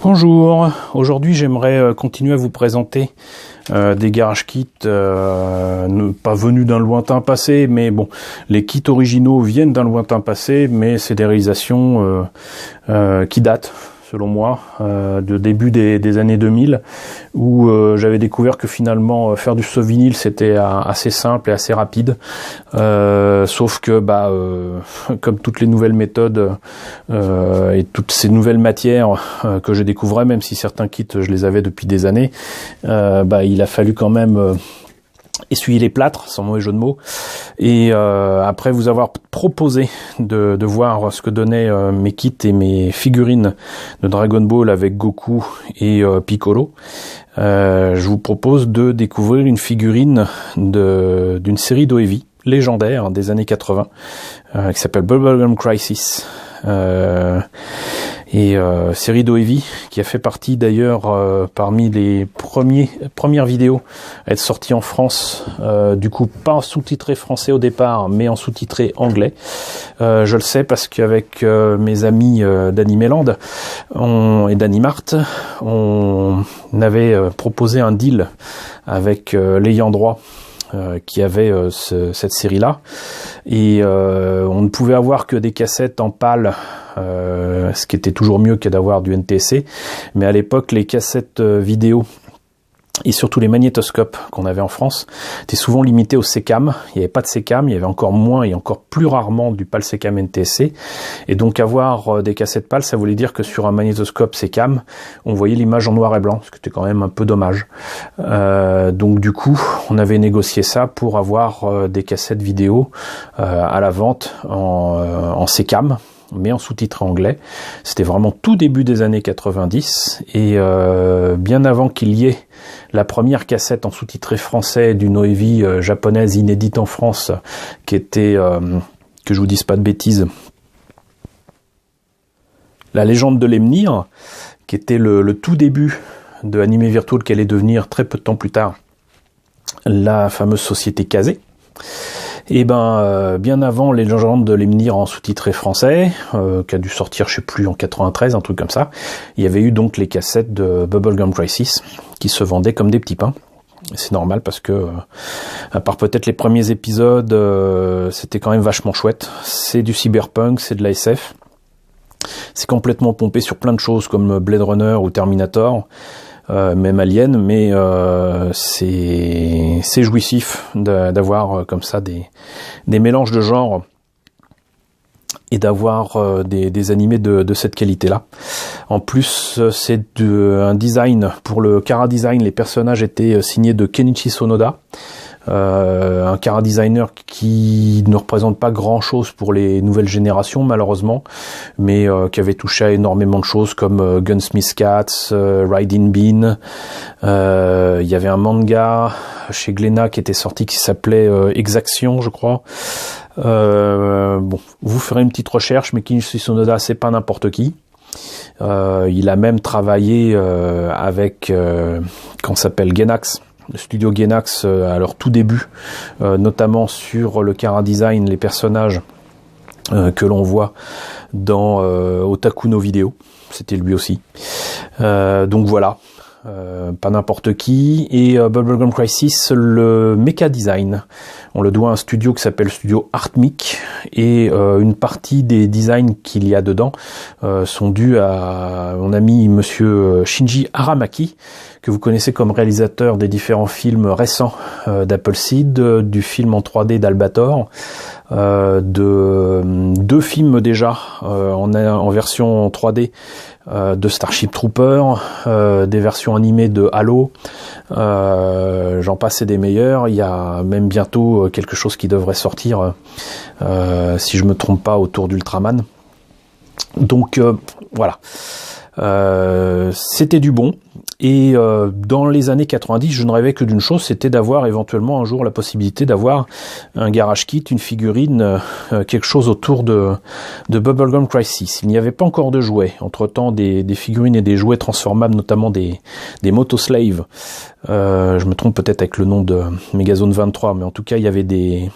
Bonjour, aujourd'hui j'aimerais continuer à vous présenter des garage kits pas venus d'un lointain passé, mais bon, les kits originaux viennent d'un lointain passé, mais c'est des réalisations qui datent, selon moi, de début des années 2000, où j'avais découvert que finalement faire du saut vinyle c'était assez simple et assez rapide, sauf que comme toutes les nouvelles méthodes et toutes ces nouvelles matières que je découvrais, même si certains kits je les avais depuis des années, il a fallu quand même essuyer les plâtres, sans mauvais jeu de mots, et après vous avoir proposé de voir ce que donnaient mes kits et mes figurines de Dragon Ball avec Goku et Piccolo, je vous propose de découvrir une figurine d'une série d'OEV légendaire des années 80 qui s'appelle Bubblegum Crisis. Série d'OEV qui a fait partie d'ailleurs parmi les premières vidéos à être sorties en France, du coup pas en sous-titré français au départ mais en sous-titré anglais. Je le sais parce qu'avec mes amis d'Animeland et d'Animart, on avait proposé un deal avec l'ayant droit qui avait cette série-là, et on ne pouvait avoir que des cassettes en PAL, ce qui était toujours mieux que d'avoir du NTSC, mais à l'époque les cassettes vidéo et surtout les magnétoscopes qu'on avait en France étaient souvent limités au SECAM. Il n'y avait pas de SECAM, il y avait encore moins et encore plus rarement du PAL SECAM NTSC, et donc avoir des cassettes PAL, ça voulait dire que sur un magnétoscope SECAM on voyait l'image en noir et blanc, ce qui était quand même un peu dommage. Donc du coup on avait négocié ça pour avoir des cassettes vidéo à la vente en SECAM, mais en sous-titre anglais. C'était vraiment tout début des années 90, et bien avant qu'il y ait la première cassette en sous-titré français d'une OEV japonaise inédite en France, qui était, que je vous dise pas de bêtises, La Légende de Lemnir, qui était le tout début de Anime Virtual, qui allait devenir très peu de temps plus tard la fameuse société Kazé. Et bien avant Les Légendes de Lemnir en sous-titré français, qui a dû sortir, je sais plus, en 93, un truc comme ça, il y avait eu donc les cassettes de Bubblegum Crisis qui se vendaient comme des petits pains. C'est normal parce que, à part peut-être les premiers épisodes, c'était quand même vachement chouette. C'est du cyberpunk, c'est de la SF. C'est complètement pompé sur plein de choses comme Blade Runner ou Terminator. Même Alien, mais c'est jouissif d'avoir comme ça des mélanges de genres et d'avoir des animés de cette qualité-là. En plus, c'est un design, pour le Kara Design, les personnages étaient signés de Kenichi Sonoda, un Kara designer qui ne représente pas grand chose pour les nouvelles générations malheureusement, mais qui avait touché à énormément de choses comme Gunsmith Cats, Riding Bean. Il y avait un manga chez Glénat qui était sorti qui s'appelait Exaction, je crois. Vous ferez une petite recherche, mais Kenichi Sonoda c'est pas n'importe qui. Il a même travaillé avec qu'on s'appelle Gainax, le studio Gainax à leur tout début, notamment sur le Kara Design, les personnages que l'on voit dans Otaku no Video, c'était lui aussi. Donc voilà, pas n'importe qui. Et Bubblegum Crisis, le mecha design, on le doit à un studio qui s'appelle Studio Artmic, et une partie des designs qu'il y a dedans sont dus à mon ami monsieur Shinji Aramaki, que vous connaissez comme réalisateur des différents films récents d'Appleseed, du film en 3D d'Albator, de deux films déjà en version 3D de Starship Trooper, des versions animées de Halo, j'en passe et des meilleurs. Il y a même bientôt quelque chose qui devrait sortir, si je me trompe pas, autour d'Ultraman. Donc voilà. C'était du bon, Et dans les années 90, je ne rêvais que d'une chose, c'était d'avoir éventuellement un jour la possibilité d'avoir un garage kit, une figurine, quelque chose autour de Bubblegum Crisis. Il n'y avait pas encore de jouets. Entre-temps, des figurines et des jouets transformables, notamment des Motoslave. Je me trompe peut-être avec le nom de Megazone 23, mais en tout cas, il y avait des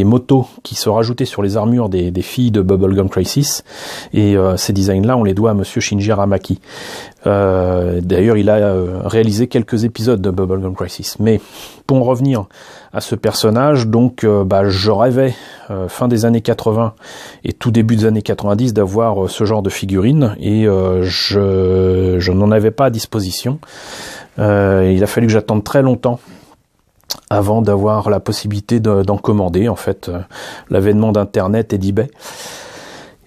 motos qui se rajoutaient sur les armures des filles de Bubblegum Crisis, et ces designs-là, on les doit à monsieur Shinji Aramaki. D'ailleurs, il a réalisé quelques épisodes de Bubblegum Crisis. Mais pour en revenir à ce personnage, donc je rêvais fin des années 80 et tout début des années 90 d'avoir ce genre de figurine, et je n'en avais pas à disposition. Il a fallu que j'attende très longtemps avant d'avoir la possibilité d'en commander, en fait, l'avènement d'internet et d'eBay.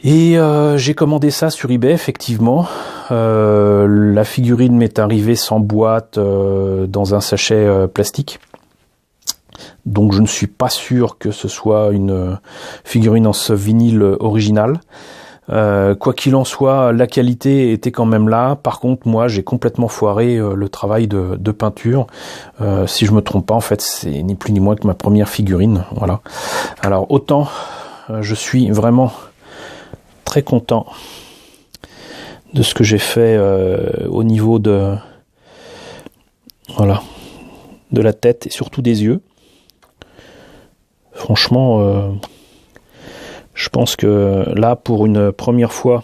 Et j'ai commandé ça sur eBay, effectivement. La figurine m'est arrivée sans boîte, dans un sachet plastique. Donc je ne suis pas sûr que ce soit une figurine en soft vinyle original. Quoi qu'il en soit, la qualité était quand même là. Par contre, moi, j'ai complètement foiré le travail de peinture. Si je me trompe pas, en fait, c'est ni plus ni moins que ma première figurine. Voilà. Alors, autant je suis vraiment très content de ce que j'ai fait au niveau de la tête et surtout des yeux. Franchement, je pense que là, pour une première fois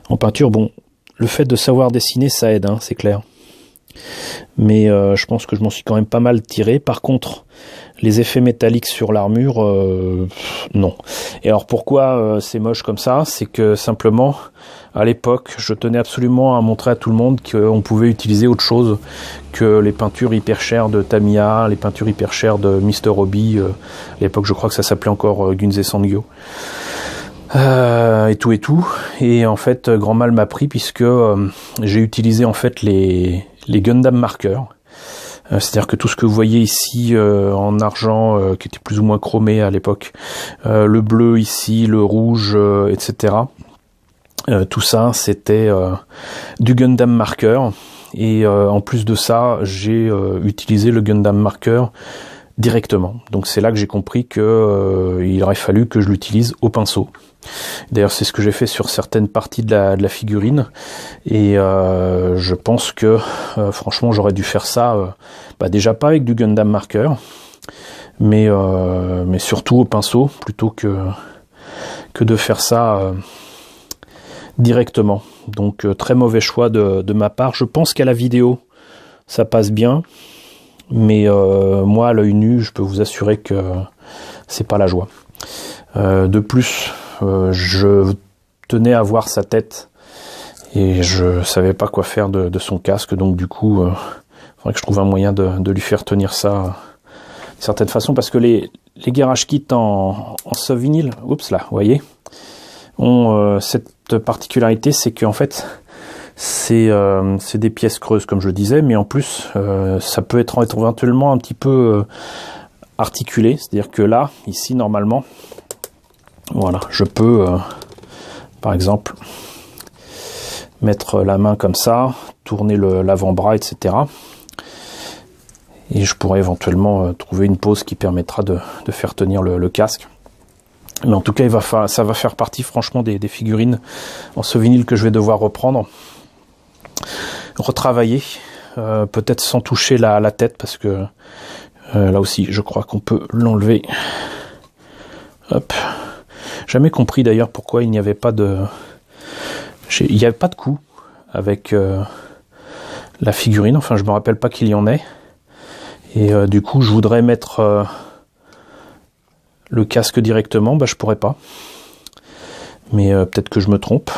en peinture, bon, le fait de savoir dessiner, ça aide, hein, c'est clair. Mais je pense que je m'en suis quand même pas mal tiré. Par contre, les effets métalliques sur l'armure, non. Et alors pourquoi c'est moche comme ça? C'est que simplement, à l'époque, je tenais absolument à montrer à tout le monde qu'on pouvait utiliser autre chose que les peintures hyper chères de Tamiya, les peintures hyper chères de Mr. Hobby. À l'époque, je crois que ça s'appelait encore Gunze Sangyo. Et tout. Et en fait, grand mal m'a pris puisque j'ai utilisé en fait les Gundam marqueurs. C'est-à-dire que tout ce que vous voyez ici en argent, qui était plus ou moins chromé à l'époque, le bleu ici, le rouge, etc. Tout ça, c'était du Gundam marqueur. Et en plus de ça, j'ai utilisé le Gundam marqueur directement. Donc c'est là que j'ai compris que il aurait fallu que je l'utilise au pinceau. D'ailleurs, c'est ce que j'ai fait sur certaines parties de la figurine, et je pense que franchement j'aurais dû faire ça déjà pas avec du Gundam marqueur, mais surtout au pinceau plutôt que de faire ça directement. Donc très mauvais choix de ma part. Je pense qu'à la vidéo ça passe bien, mais moi à l'œil nu je peux vous assurer que c'est pas la joie. De plus, je tenais à voir sa tête et je savais pas quoi faire de son casque, donc du coup il faudrait que je trouve un moyen de lui faire tenir ça d'une certaine façon, parce que les garage kits en soft vinyle, oups là, vous voyez, ont cette particularité, c'est qu'en fait c'est des pièces creuses comme je le disais, mais en plus ça peut être éventuellement un petit peu articulé, c'est-à-dire que là, ici normalement, voilà, je peux par exemple mettre la main comme ça, tourner l'avant-bras, etc. Et je pourrais éventuellement trouver une pose qui permettra de faire tenir le casque. Mais en tout cas, ça va faire partie franchement des figurines en ce vinyle que je vais devoir reprendre, retravailler, peut-être sans toucher la tête, parce que là aussi, je crois qu'on peut l'enlever. Hop. Jamais compris d'ailleurs pourquoi il n'y avait pas de... Il n'y avait pas de coup avec la figurine, enfin je me rappelle pas qu'il y en ait. Et du coup je voudrais mettre le casque directement, je pourrais pas. Mais peut-être que je me trompe.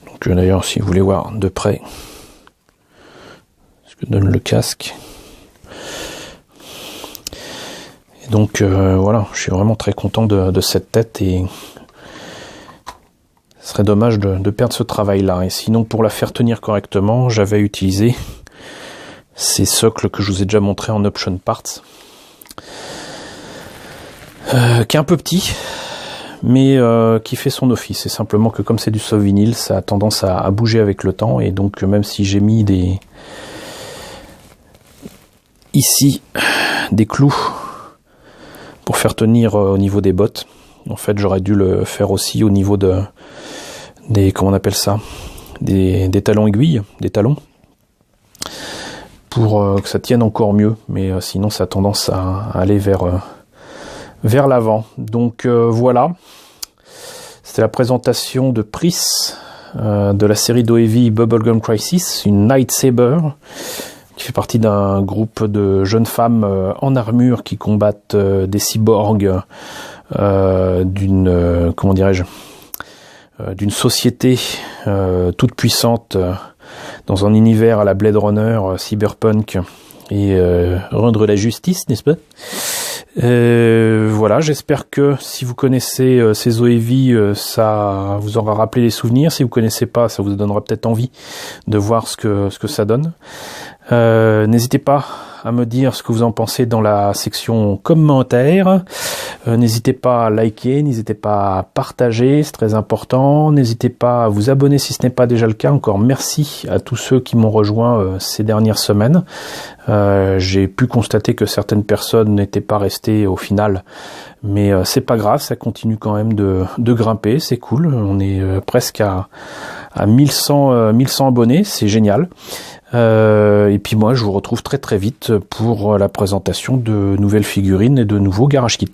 Donc d'ailleurs si vous voulez voir de près ce que donne le casque. Et donc voilà, je suis vraiment très content de cette tête, et ce serait dommage de perdre ce travail-là. Et sinon, pour la faire tenir correctement, j'avais utilisé ces socles que je vous ai déjà montré en option parts, qui est un peu petit, mais qui fait son office. C'est simplement que comme c'est du soft vinyle, ça a tendance à bouger avec le temps, et donc même si j'ai mis ici des clous pour faire tenir au niveau des bottes, en fait j'aurais dû le faire aussi au niveau des comment on appelle ça, des talons aiguilles, des talons, pour que ça tienne encore mieux, mais sinon ça a tendance à aller vers l'avant. Donc voilà, c'était la présentation de Pris, de la série d'OEV Bubblegum Crisis, une Night Saber qui fait partie d'un groupe de jeunes femmes en armure qui combattent des cyborgs d'une comment dirais-je, d'une société toute puissante dans un univers à la Blade Runner, cyberpunk et rendre la justice, n'est-ce pas? Voilà, j'espère que si vous connaissez ces OEV, ça vous aura rappelé les souvenirs. Si vous connaissez pas, ça vous donnera peut-être envie de voir ce que ça donne. N'hésitez pas à me dire ce que vous en pensez dans la section commentaires. N'hésitez pas à liker, n'hésitez pas à partager, c'est très important. N'hésitez pas à vous abonner si ce n'est pas déjà le cas. Encore merci à tous ceux qui m'ont rejoint ces dernières semaines. J'ai pu constater que certaines personnes n'étaient pas restées au final, mais c'est pas grave, ça continue quand même de grimper, c'est cool. On est presque à 1100 abonnés, c'est génial. Et puis moi je vous retrouve très très vite pour la présentation de nouvelles figurines et de nouveaux garage kits.